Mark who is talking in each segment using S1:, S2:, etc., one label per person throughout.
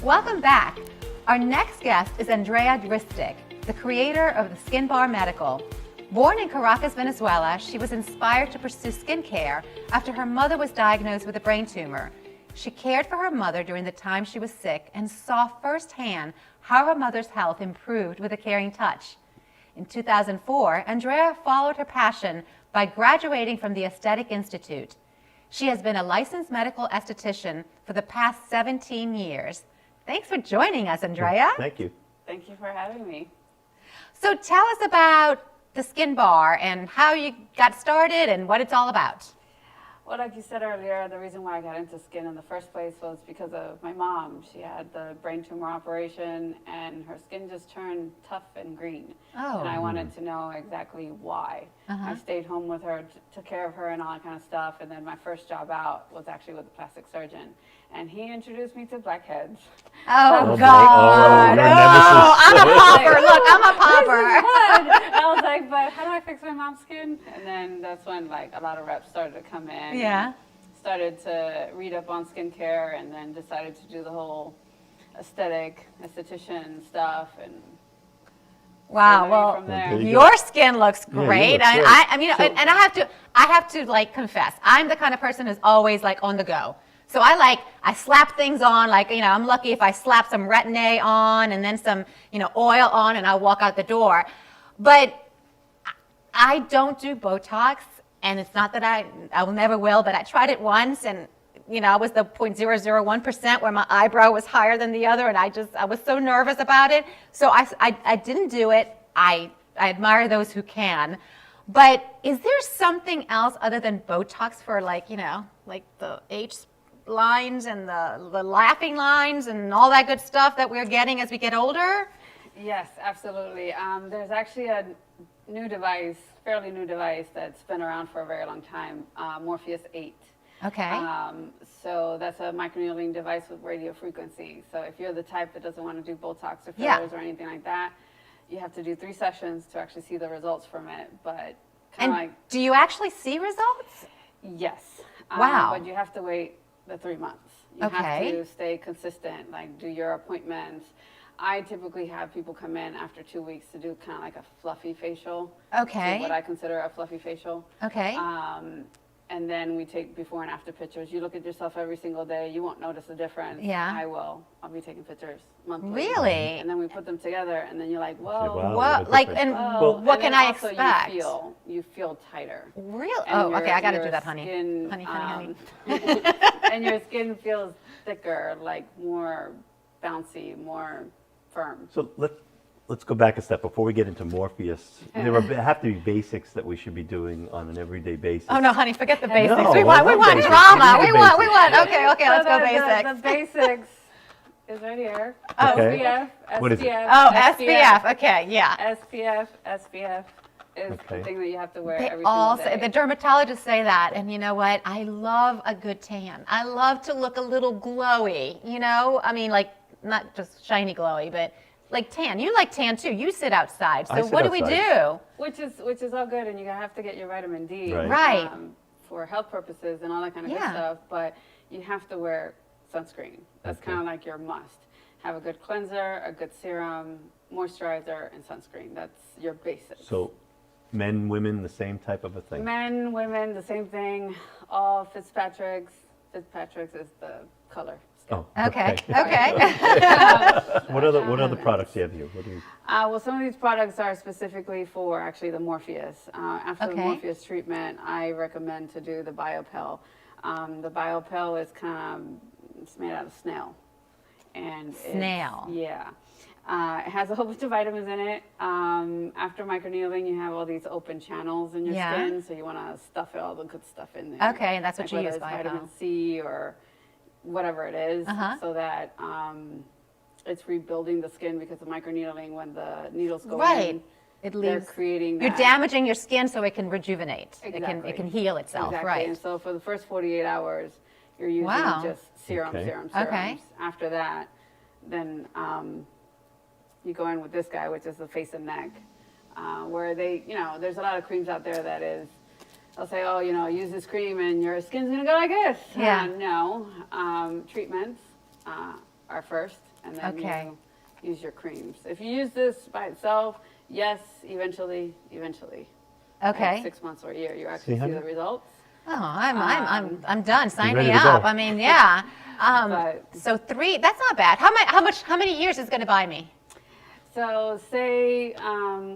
S1: Welcome back. Our next guest is Andrea Dristic, the creator of the Skin Bar Medical. Born in Caracas, Venezuela, she was inspired to pursue skincare after her mother was diagnosed with a brain tumor. She cared for her mother during the time she was sick and saw firsthand how her mother's health improved with a caring touch. In 2004, Andrea followed her passion by graduating from the Aesthetic Institute. She has been a licensed medical esthetician for the past 17 years. Thanks for joining us, Andrea.
S2: Thank you.
S3: Thank you for having me.
S1: So tell us about the Skin Bar and how you got started and what it's all about.
S3: Well, like you said earlier, the reason why I got into skin in the first place was because of my mom. She had the brain tumor operation and her skin just turned tough and green.
S1: Oh.
S3: And I wanted to know exactly why. I stayed home with her, took care of her and all that kind of stuff. And then my first job out was actually with a plastic surgeon. And he introduced me to blackheads.
S1: Oh,
S2: boy.
S1: God.
S2: Oh,
S1: Oh, I'm a popper. Look, I'm a popper.
S3: I was like, but how do I fix my mom's skin? And then that's when like a lot of reps started to come in.
S1: Yeah.
S3: Started to read up on skincare and then decided to do the whole esthetician stuff and
S1: Wow.
S3: learning
S1: Well,
S3: from there.
S2: there you
S1: your skin looks
S2: you
S1: great.
S2: look great.
S1: I mean, and I have to like confess, I'm the kind of person who's always like on the go. So I slap things on, like, I'm lucky if I slap some Retin-A on and then some, oil on and I'll walk out the door. But I don't do Botox, and it's not that I will never will, but I tried it once and, I was the 0.001% where my eyebrow was higher than the other, and I was so nervous about it. So I didn't do it. I admire those who can. But is there something else other than Botox for like the H lines and the laughing lines and all that good stuff that we're getting as we get older?
S3: Yes, absolutely. There's actually a new device, fairly new device that's been around for a very long time, Morpheus 8.
S1: Okay.
S3: So that's a microneedling device with radio frequency. So if you're the type that doesn't want to do Botox or fillers or anything like that, you have to do 3 sessions to actually see the results from it. But kind of like,
S1: do you actually see results?
S3: yes.
S1: Wow.
S3: But you have to wait the 3 months. You have to stay consistent, like do your appointments. I typically have people come in after 2 weeks to do kind of like a fluffy facial.
S1: Okay.
S3: So what I consider a fluffy facial.
S1: Okay.
S3: And then we take before and after pictures. You look at yourself every single day. You won't notice a difference.
S1: Yeah.
S3: I will. I'll be taking pictures monthly.
S1: Really?
S3: And then we put them together, and then you're like, whoa.
S2: Wow.
S1: What,
S2: what a
S1: like,
S2: difference.
S1: and
S3: Well,
S1: what
S3: and
S1: can
S3: then
S1: I
S3: also
S1: expect?
S3: You feel tighter.
S1: Really?
S3: And
S1: Oh, okay. I got to
S3: your
S1: do that, honey.
S3: skin,
S1: Honey.
S3: and your skin feels thicker, like more bouncy, more firm.
S2: So let's go back a step before we get into Morpheus. There have to be basics that we should be doing on an everyday basis.
S1: Oh no, honey, forget the basics.
S2: No,
S1: we want
S2: basics.
S1: drama.
S2: We need
S1: We
S2: the
S1: want.
S2: basics.
S1: Okay.
S3: So
S1: Let's go
S3: the
S1: basics.
S3: basics is right here.
S2: Okay.
S3: SPF,
S2: What is it?
S3: SPF.
S1: Oh, SPF. Okay, yeah.
S3: SPF is
S2: Okay.
S3: the thing that you have to wear
S1: They
S3: every
S1: all
S3: single
S1: say,
S3: day.
S1: the dermatologists say that, and you know what? I love a good tan. I love to look a little glowy. I mean, like not just shiny glowy, but like tan. You like tan too. You sit outside. So
S2: I sit
S1: what do we
S2: outside.
S1: do?
S3: Which is all good, and you have to get your vitamin D
S2: Right.
S3: for health purposes and all that kind of good
S1: Yeah.
S3: stuff. But you have to wear sunscreen. That's
S2: Okay.
S3: kind of like your must. Have a good cleanser, a good serum, moisturizer, and sunscreen. That's your basics.
S2: So men, women, the same type of a thing.
S3: Men, women, the same thing. All Fitzpatrick's. Fitzpatrick's is the color.
S2: Oh,
S1: Okay.
S2: What other products do you have here? What do you?
S3: Well, some of these products are specifically for actually the Morpheus. After the
S1: Okay.
S3: Morpheus treatment, I recommend to do the BioPel. The BioPel is it's made out of snail. And
S1: Snail.
S3: Yeah. It has a whole bunch of vitamins in it. After microneedling, you have all these open channels in your
S1: Yeah.
S3: skin, so you want to stuff all the good stuff in there.
S1: Okay, and that's what you
S3: whether
S1: use,
S3: it's
S1: BioPel.
S3: vitamin C or whatever it is,
S1: Uh-huh.
S3: so that it's rebuilding the skin, because the microneedling, when the needles go
S1: Right.
S3: in,
S1: It
S3: they're
S1: leaves.
S3: creating
S1: You're
S3: that.
S1: damaging your skin so it can rejuvenate.
S3: Exactly.
S1: It can heal itself.
S3: Exactly.
S1: Right.
S3: And so for the first 48 hours, you're using
S1: Wow.
S3: just serums.
S2: Okay.
S1: Okay.
S3: After that, then you go in with this guy, which is the face and neck, where they, there's a lot of creams out there that is, they'll say, oh, use this cream and your skin's gonna go like this.
S1: Yeah.
S3: No, treatments are first. and then
S1: Okay.
S3: you use your creams. If you use this by itself, yes, eventually,
S1: Okay.
S3: 6 months or a year, you
S2: See,
S3: actually see
S2: honey?
S3: the results.
S1: Oh, I'm done. Sign
S2: ready
S1: me
S2: to go.
S1: up. I mean, yeah.
S3: But-
S1: So 3, that's not bad. How many years is going to buy me?
S3: So say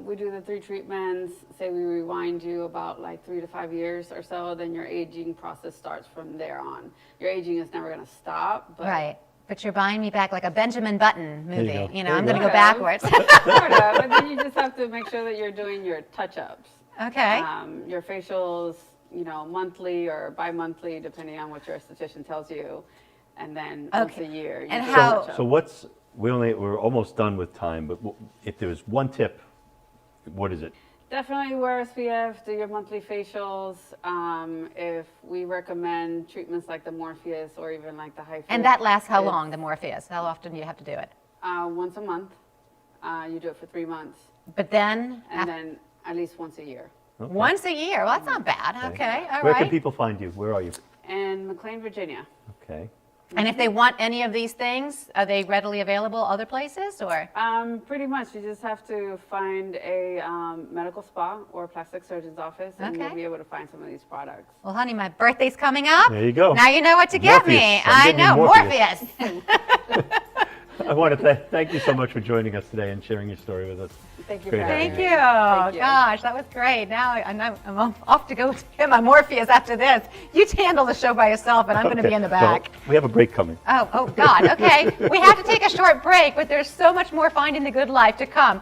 S3: we do the 3 treatments, say we rewind you about like 3 to 5 years or so, then your aging process starts from there on. Your aging is never going to stop. But
S1: Right. But you're buying me back like a Benjamin Button
S2: you
S1: movie.
S2: go.
S1: You know,
S2: There
S1: I'm
S2: you
S1: going to
S2: go.
S1: go backwards.
S3: Sort of, but then you just have to make sure that you're doing your touch-ups.
S1: Okay.
S3: Your facials, monthly or bi-monthly, depending on what your esthetician tells you, and then once
S1: Okay.
S3: a year. You
S1: And
S3: do a
S1: how-
S3: touch-up.
S2: So we're almost done with time, but if there was one tip, what is it?
S3: Definitely wear SPF, do your monthly facials. If we recommend treatments like the Morpheus or even like the HIFU.
S1: And that lasts how
S3: it's,
S1: long, the Morpheus? How often do you have to do it?
S3: Once a month. You do it for 3 months,
S1: But then,
S3: and then at least once a year.
S2: Okay.
S1: once a year. Well, that's not bad. Okay, all
S2: Where can
S1: right.
S2: people find you? Where are you?
S3: In McLean, Virginia.
S2: Okay.
S1: And if they want any of these things, are they readily available other places or?
S3: Pretty much, you just have to find a medical spa or plastic surgeon's office, and you'll
S1: Okay.
S3: be able to find some of these products.
S1: Well, honey, my birthday's coming up.
S2: There you go.
S1: Now you know what to get me.
S2: Morpheus. I'm
S1: I
S2: getting you
S1: know,
S2: Morpheus.
S1: Morpheus.
S2: I want to thank you so much for joining us today and sharing your story with us.
S3: Thank you
S2: Great
S3: for
S2: having
S3: having
S1: Thank
S3: me.
S1: you.
S3: Thank you.
S1: Gosh, that was great. Now I'm off to go get my Morpheus after this. You handle the show by yourself, and I'm going to be in the
S2: Well,
S1: back.
S2: we have a break coming.
S1: Oh God. Okay. We have to take a short break, but there's so much more Finding the Good Life to come.